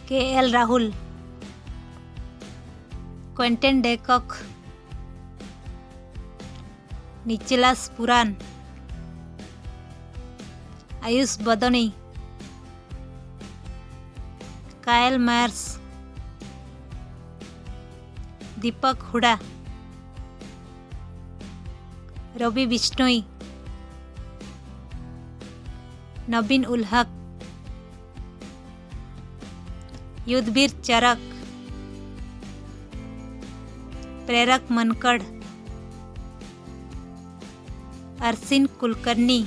KL Rahul, Quinton de Kock, Nicholas Pooran, Ayush Badoni, Kyle Mayers, Deepak Hooda, Ravi Bishnoi, नबीन ul Haq, Yudhvir Charak, Prerak Mankad, Arshin Kulkarni,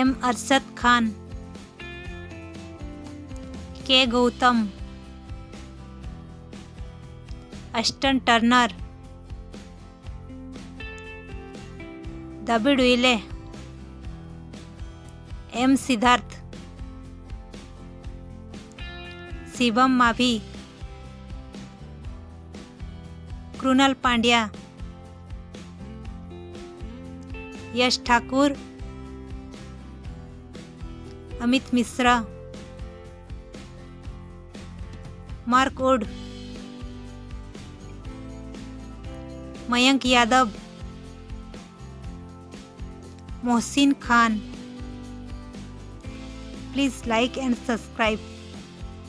M Arshad Khan, K Gowtham, Ashton Turner, David Willey, M Siddharth, Shivam Mavi, Krunal Pandya, Yash Thakur, Amit Mishra, Mark Wood, Mayank Yadav, Mohsin Khan. Please like and subscribe.